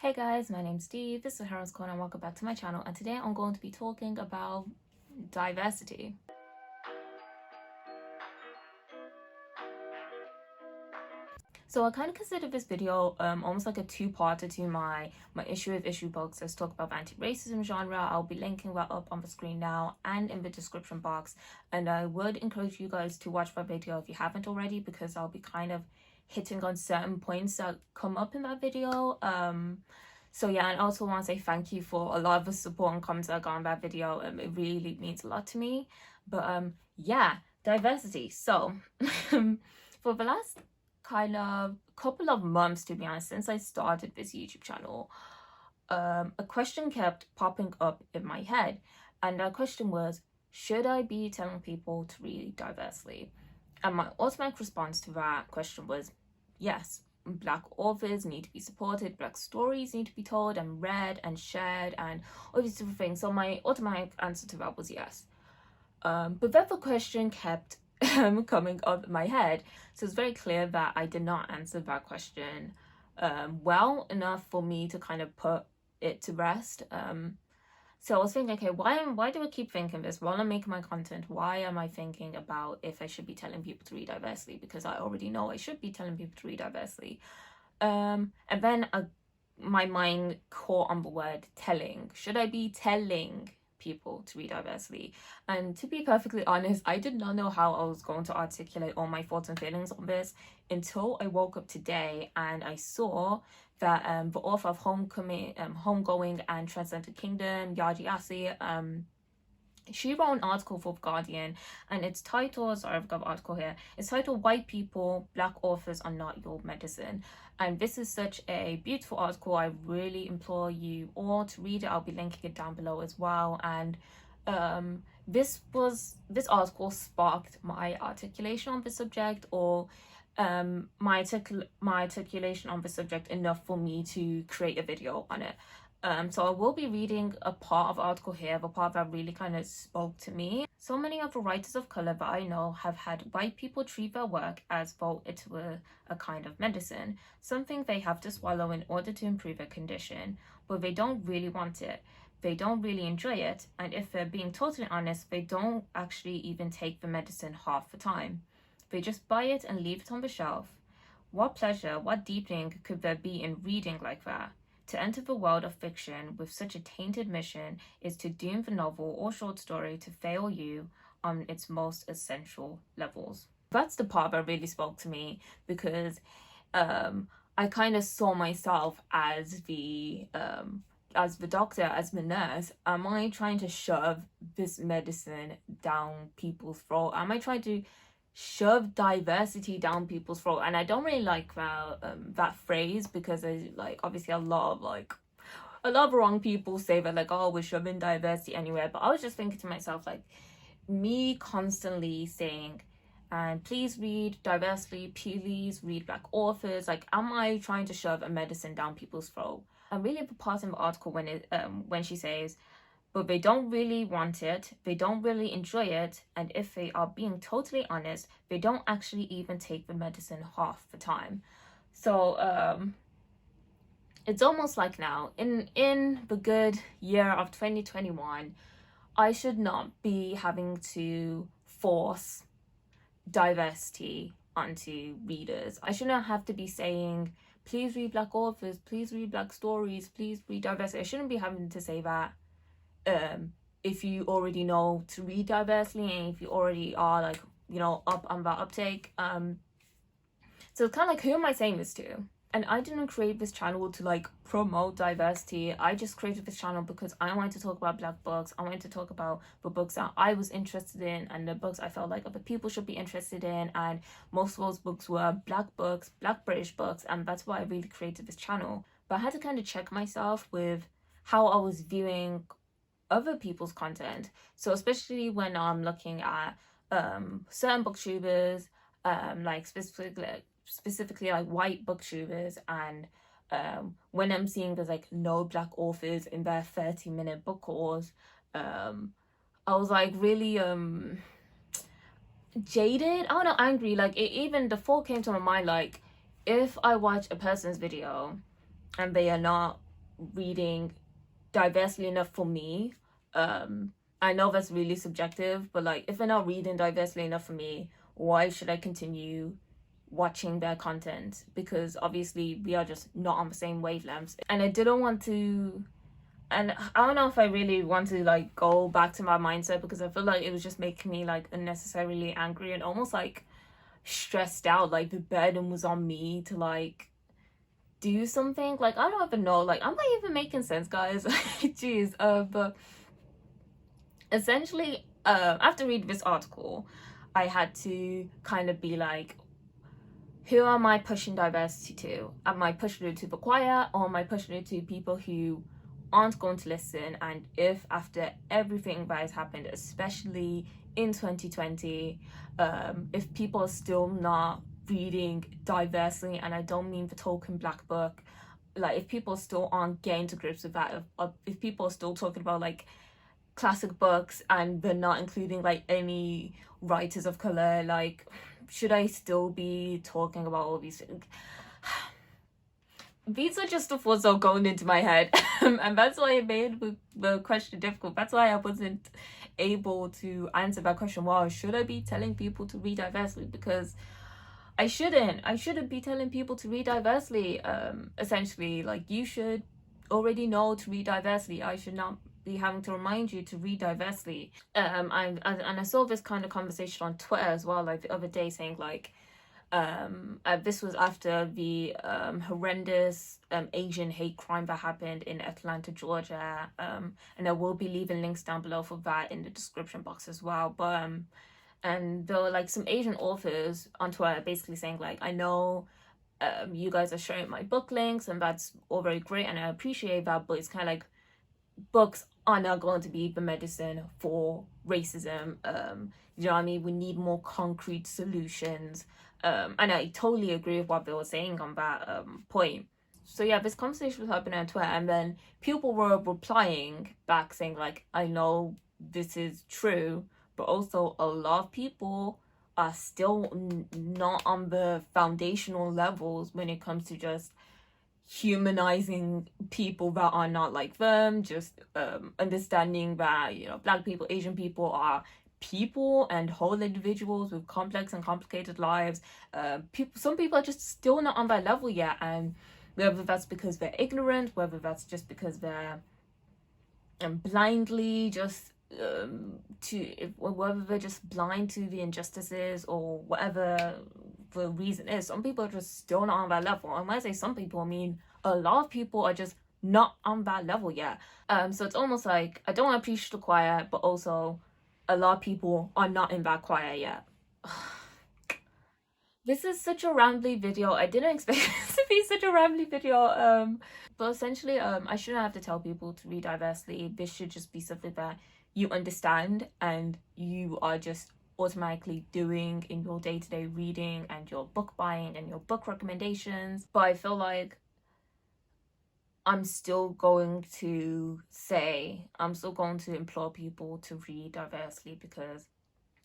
Hey guys, my name's Dee, this is Heroine's Corner and welcome back to my channel, and today I'm going to be talking about diversity. So I kind of consider this video almost like a two-parter to my issue of issue books. Let's talk about anti-racism genre. I'll be linking that up on the screen now and in the description box, and I would encourage you guys to watch that video if you haven't already, because I'll be kind of hitting on certain points that come up in that video. So yeah, and I also want to say thank you for a lot of the support and comments that got on that video. It really means a lot to me. But yeah, diversity. So for the last kind of couple of months, to be honest, since I started this YouTube channel, a question kept popping up in my head, and that question was, should I be telling people to read diversely? And my automatic response to that question was yes. Black authors need to be supported, Black stories need to be told and read and shared and all these different things. So my automatic answer to that was yes. But then the question kept coming up in my head, so it's very clear that I did not answer that question well enough for me to kind of put it to rest. So I was thinking, okay, why do I keep thinking this while I'm making my content? Why am I thinking about if I should be telling people to read diversely? Because I already know I should be telling people to read diversely. And then my mind caught on the word telling. Should I be telling people to read diversely? And to be perfectly honest, I did not know how I was going to articulate all my thoughts and feelings on this until I woke up today and I saw that the author of Homegoing and Transcendent Kingdom, gyasi, she wrote an article for The Guardian, and it's titled, sorry, I've got the article here, it's titled White People, Black Authors Are Not Your Medicine. And this is such a beautiful article. I really implore you all to read it. I'll be linking it down below as well. And this article sparked my articulation on the subject, or my articulation on the subject enough for me to create a video on it. So I will be reading a part of the article here, the part that really kind of spoke to me. So many of the writers of color that I know have had white people treat their work as though it were a kind of medicine, something they have to swallow in order to improve their condition, but they don't really want it. They don't really enjoy it, and if they're being totally honest, they don't actually even take the medicine half the time. They just buy it and leave it on the shelf. What pleasure, what deepening could there be in reading like that? To enter the world of fiction with such a tainted mission is to doom the novel or short story to fail you on its most essential levels. That's the part that really spoke to me, because I kind of saw myself as the doctor, as the nurse. Am I trying to shove this medicine down people's throat? Am I trying to shove diversity down people's throat? And I don't really like that phrase, because there's like obviously a lot of wrong people say that, like, oh, we're shoving diversity anywhere. But I was just thinking to myself, like, me constantly saying, and please read diversely, please read Black authors, like, am I trying to shove a medicine down people's throat? And really the part in the article when she says, but they don't really want it, they don't really enjoy it, and if they are being totally honest, they don't actually even take the medicine half the time. So it's almost like now, in the good year of 2021, I should not be having to force diversity onto readers. I should not have to be saying, please read Black authors, please read Black stories, please read diversity. I shouldn't be having to say that if you already know to read diversely, and if you already are, like, you know, up on that uptake. So it's kind of like, who am I saying this to? And I didn't create this channel to like promote diversity. I just created this channel because I wanted to talk about Black books. I wanted to talk about the books that I was interested in and the books I felt like other people should be interested in. And most of those books were Black books, Black British books, and that's why I really created this channel. But I had to kind of check myself with how I was viewing other people's content. So especially when I'm looking at certain booktubers, like specifically like white booktubers, and when I'm seeing there's like no Black authors in their 30-minute book course, I was like really jaded, I don't know, angry. Like, even the thought came to my mind, like, if I watch a person's video and they are not reading diversely enough for me. I know that's really subjective, but like if they're not reading diversely enough for me, why should I continue watching their content? Because obviously we are just not on the same wavelengths. And I didn't want to, and I don't know if I really want to like go back to my mindset, because I feel like it was just making me like unnecessarily angry and almost like stressed out. Like the burden was on me to like do something. Like I don't even know, like I'm not even making sense, guys. Jeez. But essentially, after reading this article, I had to kind of be like, who am I pushing diversity to? Am I pushing it to the choir, or am I pushing it to people who aren't going to listen? And if after everything that has happened, especially in 2020, if people are still not reading diversely, and I don't mean the token black book, like if people still aren't getting to grips with that, if people are still talking about like classic books and they're not including like any writers of color, like should I still be talking about all these things? These are just the thoughts that are going into my head. And that's why it made the question difficult. That's why I wasn't able to answer that question. Wow, should I be telling people to read diversely? Because I shouldn't be telling people to read diversely. Essentially, like you should already know to read diversely. I should not be having to remind you to read diversely. I saw this kind of conversation on Twitter as well, like the other day, saying like, this was after the horrendous Asian hate crime that happened in Atlanta, Georgia. And I will be leaving links down below for that in the description box as well. But and there were like some Asian authors on Twitter basically saying like, I know you guys are sharing my book links and that's all very great and I appreciate that, but it's kind of like books are not going to be the medicine for racism. You know what I mean? We need more concrete solutions. And I totally agree with what they were saying on that point. So yeah, this conversation was happening on Twitter, and then people were replying back saying like, I know this is true, but also a lot of people are still not on the foundational levels when it comes to just humanizing people that are not like them, just understanding that, you know, black people, Asian people are people and whole individuals with complex and complicated lives. Some people are just still not on that level yet, and whether that's because they're ignorant, whether that's just because they're blindly just whether they're just blind to the injustices or whatever the reason is, some people are just still not on that level. And when I say some people, I mean a lot of people are just not on that level yet. So it's almost like I don't want to preach to the choir, but also a lot of people are not in that choir yet. This is such a rambly video. I didn't expect this to be such a rambly video. But essentially, I shouldn't have to tell people to read diversely. This should just be something that you understand and you are just automatically doing in your day-to-day reading and your book buying and your book recommendations. But I feel like I'm still going to implore people to read diversely, because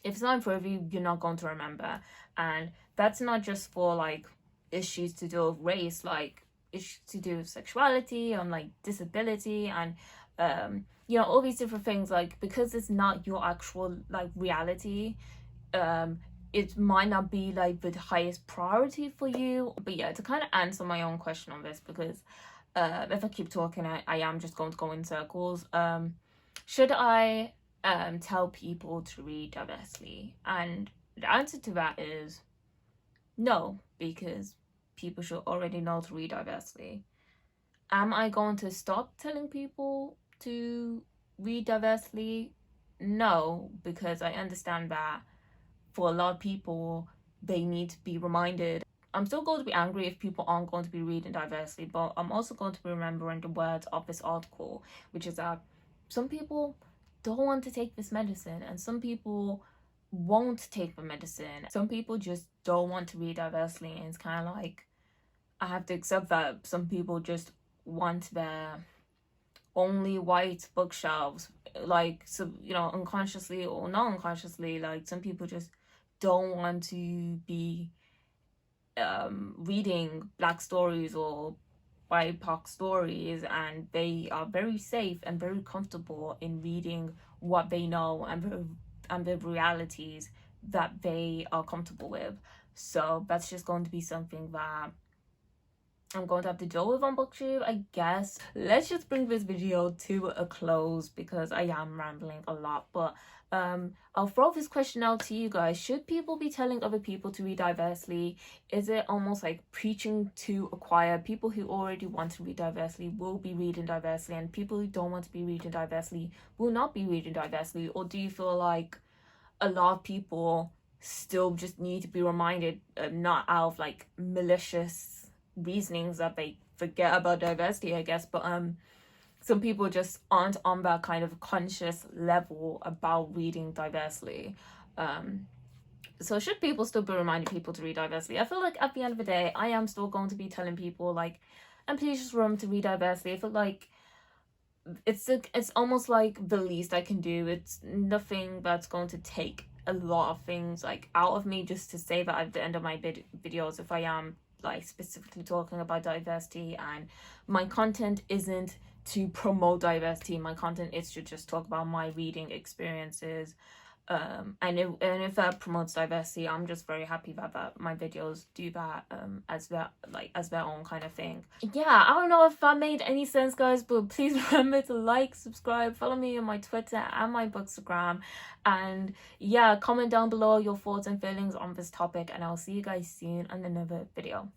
if it's not in front of you, you're not going to remember. And that's not just for like issues to do with race, like issues to do with sexuality and like disability and you know, all these different things. Like, because it's not your actual like reality, it might not be like the highest priority for you. But yeah, to kind of answer my own question on this, because if I keep talking, I am just going to go in circles. Should I tell people to read diversely? And the answer to that is no, because people should already know to read diversely. Am I going to stop telling people to read diversely? No, because I understand that for a lot of people, they need to be reminded. I'm still going to be angry if people aren't going to be reading diversely, but I'm also going to be remembering the words of this article, which is that some people don't want to take this medicine and some people won't take the medicine. Some people just don't want to read diversely, and it's kind of like I have to accept that some people just want their only white bookshelves, like, so, you know, unconsciously or not unconsciously, like some people just don't want to be reading black stories or BIPOC stories, and they are very safe and very comfortable in reading what they know and the realities that they are comfortable with. So that's just going to be something that I'm going to have to deal with on booktube, I guess. Let's just bring this video to a close because I am rambling a lot. But I'll throw this question out to you guys. Should people be telling other people to read diversely? Is it almost like preaching to a choir? People who already want to read diversely will be reading diversely, and people who don't want to be reading diversely will not be reading diversely? Or do you feel like a lot of people still just need to be reminded, not out of like malicious reasonings that they forget about diversity, I guess, but some people just aren't on that kind of conscious level about reading diversely. So should people still be reminding people to read diversely? I feel like at the end of the day, I am still going to be telling people, like, and please just remember to read diversely. I feel like it's almost like the least I can do. It's nothing that's going to take a lot of things like out of me just to say that at the end of my videos, if I am like specifically talking about diversity, and my content isn't to promote diversity, my content is to just talk about my reading experiences, and if that promotes diversity, I'm just very happy that my videos do that as their own kind of thing. Yeah, I don't know if that made any sense, guys, but please remember to like, subscribe, follow me on my Twitter and my Bookstagram, and yeah, comment down below your thoughts and feelings on this topic, and I'll see you guys soon on another video.